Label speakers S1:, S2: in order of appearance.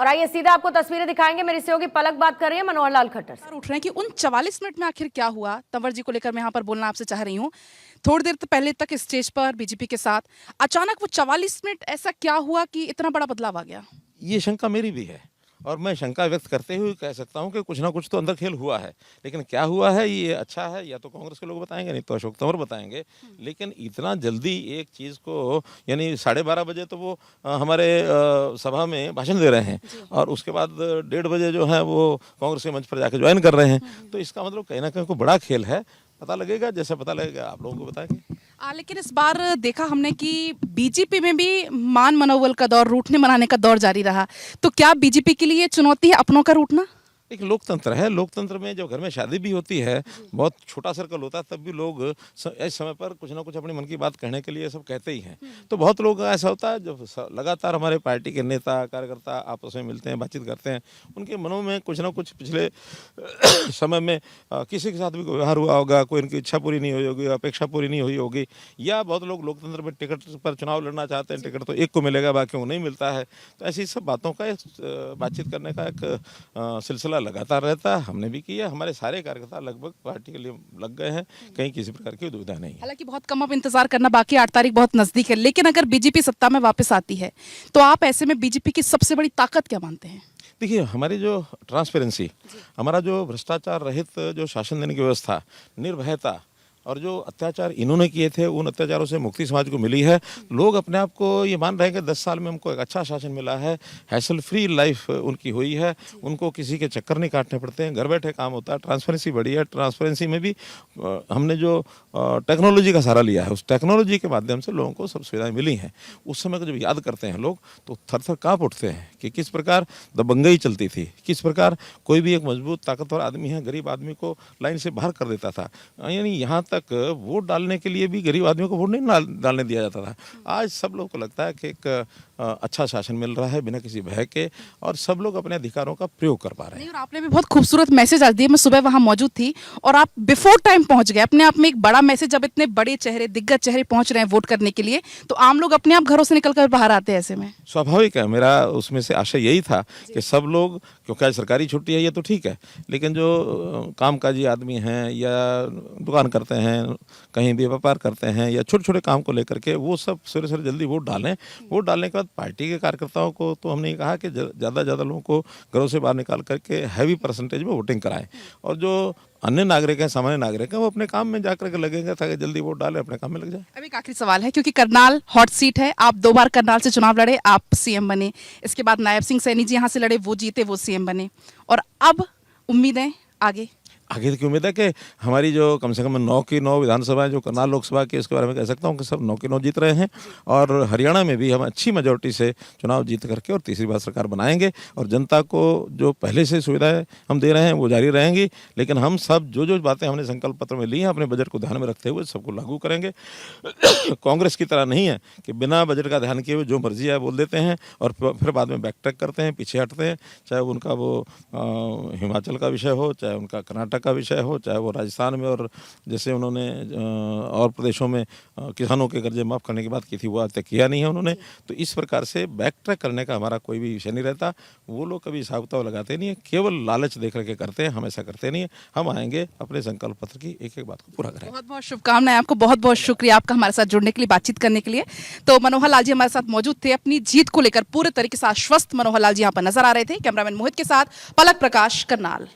S1: और आइए सीधा आपको तस्वीरें दिखाएंगे। मेरी सहयोगी पलक बात कर रही है मनोहर लाल खट्टर से।
S2: उठ रहे हैं कि उन 44 मिनट में आखिर क्या हुआ, तंवर जी को लेकर मैं यहाँ पर बोलना आपसे चाह रही हूँ। थोड़ी देर पहले तक स्टेज पर बीजेपी के साथ अचानक वो 44 मिनट ऐसा क्या हुआ कि इतना बड़ा बदलाव आ गया?
S3: ये शंका मेरी भी है और मैं शंका व्यक्त करते हुए कह सकता हूं कि कुछ ना कुछ तो अंदर खेल हुआ है, लेकिन क्या हुआ है ये अच्छा है या तो कांग्रेस के लोग बताएंगे, नहीं तो अशोक तंवर बताएंगे। लेकिन इतना जल्दी एक चीज़ को, यानी 12:30 बजे तो वो हमारे सभा में भाषण दे रहे हैं और उसके बाद 1:30 बजे जो है वो कांग्रेस के मंच पर जाकर ज्वाइन कर रहे हैं। तो इसका मतलब कहीं ना कहीं कोई बड़ा खेल है। पता लगेगा, जैसे पता लगेगा आप लोगों को बताएंगे।
S2: लेकिन इस बार देखा हमने कि बीजेपी में भी मान मनोबल का दौर, रूठने मनाने का दौर जारी रहा। तो क्या बीजेपी के लिए चुनौती है अपनों का रूठना?
S3: एक लोकतंत्र है, लोकतंत्र में जब घर में शादी भी होती है, बहुत छोटा सर्कल होता है, तब भी लोग इस समय पर कुछ ना कुछ अपनी मन की बात कहने के लिए सब कहते ही हैं। तो बहुत लोग ऐसा होता है जब लगातार हमारे पार्टी के नेता कार्यकर्ता आपस में मिलते हैं, बातचीत करते हैं, उनके मनों में कुछ ना कुछ पिछले समय में किसी के साथ भी कोई व्यवहार हुआ होगा, कोई इनकी इच्छा पूरी नहीं हुई होगी, अपेक्षा पूरी नहीं हुई होगी, या बहुत लोग लोकतंत्र में टिकट पर चुनाव लड़ना चाहते हैं, टिकट तो एक को मिलेगा बाकी को नहीं मिलता है। तो ऐसी सब बातों का बातचीत करने का एक सिलसिला लगातार रहता है। हमने भी किया, हमारे सारे कार्यकर्ता लगभग पार्टी के लिए लग गए हैं, कहीं किसी प्रकार की दुविधा नहीं है।
S2: हालांकि बहुत कम अब इंतजार करना बाकी, 8 तारीख बहुत नजदीक है। लेकिन अगर बीजेपी सत्ता में वापस आती है तो आप ऐसे में बीजेपी की सबसे बड़ी ताकत क्या मानते हैं?
S3: देखिए, हमारी जो ट्रांसपेरेंसी, हमारा जो भ्रष्टाचार रहित जो शासन देने की व्यवस्था, निर्भयता, और जो अत्याचार इन्होंने किए थे उन अत्याचारों से मुक्ति समाज को मिली है। लोग अपने आप को ये मान रहे हैं कि 10 साल में हमको एक अच्छा शासन मिला है, हैसल फ्री लाइफ उनकी हुई है, उनको किसी के चक्कर नहीं काटने पड़ते हैं, घर बैठे काम होता है, ट्रांसपेरेंसी बढ़ी है। ट्रांसपेरेंसी में भी हमने जो टेक्नोलॉजी का सहारा लिया है, उस टेक्नोलॉजी के माध्यम से लोगों को सब सुविधाएं मिली हैं। उस समय को जब याद करते हैं लोग तो थर थर काँप उठते हैं कि किस प्रकार दबंगई चलती थी, किस प्रकार कोई भी एक मजबूत ताकतवर आदमी है गरीब आदमी को लाइन से बाहर कर देता था। यानी यहाँ तक वोट डालने के लिए भी गरीब आदमियों को वोट नहीं डालने दिया जाता था। आज सब लोगों को लगता है कि एक अच्छा शासन मिल रहा है बिना किसी भय के, और सब लोग अपने अधिकारों का प्रयोग कर पा रहे हैं।
S2: और आपने भी बहुत खूबसूरत मैसेज आज दिए। मैं सुबह वहां मौजूद थी और आप बिफोर टाइम पहुंच गए। अपने आप में एक बड़ा मैसेज, जब इतने बड़े चेहरे, दिग्गज चेहरे पहुंच रहे हैं वोट करने के लिए, तो आम लोग अपने आप घरों से निकलकर बाहर आते हैं। ऐसे में
S3: स्वाभाविक है, मेरा उसमें से आशय यही था कि सब लोग, क्योंकि आज सरकारी छुट्टी है ये तो ठीक है, लेकिन जो कामकाजी आदमी हैं या दुकान करते हैं, कहीं भी व्यापार करते हैं, या छोटे छोटे काम को लेकर के, वो सब सवेरे सवेरे जल्दी वोट डालें। वोट डालने के बाद पार्टी के कार्यकर्ताओं को तो हमने कहा कि ज़्यादा ज़्यादा लोगों को घरों से बाहर निकाल करके हैवी परसेंटेज में वोटिंग कराएं, और जो अन्य नागरिक हैं, सामान्य नागरिक हैं, वो अपने काम में जाकर के लगेंगे ताकि जल्दी वोट डालें, अपने काम में लग जाए।
S2: अब एक आखिरी सवाल है, क्योंकि करनाल हॉट सीट है, आप 2 बार करनाल से चुनाव लड़े, आप सीएम बने। इसके बाद नायब सिंह सैनी जी यहाँ से लड़े, वो जीते, वो सीएम बने, और अब उम्मीदें आगे
S3: की उम्मीद है कि हमारी जो कम से कम 9 की 9 विधानसभाएं जो करनाल लोकसभा की, उसके बारे में कह सकता हूं कि सब 9 की 9 जीत रहे हैं, और हरियाणा में भी हम अच्छी मेजॉरिटी से चुनाव जीत करके और तीसरी बार सरकार बनाएंगे। और जनता को जो पहले से सुविधाएं हम दे रहे हैं वो जारी रहेंगी, लेकिन हम सब जो जो बातें हमने संकल्प पत्र में ली हैं अपने बजट को ध्यान में रखते हुए सबको लागू करेंगे। कांग्रेस की तरह नहीं है कि बिना बजट का ध्यान किए हुए जो मर्जी है बोल देते हैं और फिर बाद में बैकट्रैक करते हैं, पीछे हटते हैं। चाहे उनका वो हिमाचल का विषय हो, चाहे उनका कर्नाटक का विषय हो, चाहे वो राजस्थान में, और जैसे उन्होंने और प्रदेशों में किसानों के कर्जे माफ़ करने की बात की थी, वो आज तक किया नहीं है उन्होंने। तो इस प्रकार से बैक ट्रैक करने का हमारा कोई भी विषय नहीं रहता। वो लोग कभी हिसाब किताब लगाते नहीं है, केवल लालच देख करके करते हैं, हम ऐसा करते नहीं है। हम आएंगे अपने संकल्प पत्र की एक एक बात को पूरा करें।
S2: बहुत बहुत शुभकामनाएं आपको, बहुत बहुत शुक्रिया आपका हमारे साथ जुड़ने के लिए, बातचीत करने के लिए। तो मनोहर लाल जी हमारे साथ मौजूद थे, अपनी जीत को लेकर पूरे तरीके से आश्वस्त मनोहर लाल जी यहाँ पर नजर आ रहे थे। कैमरामैन मोहित के साथ पलक प्रकाश, करनाल।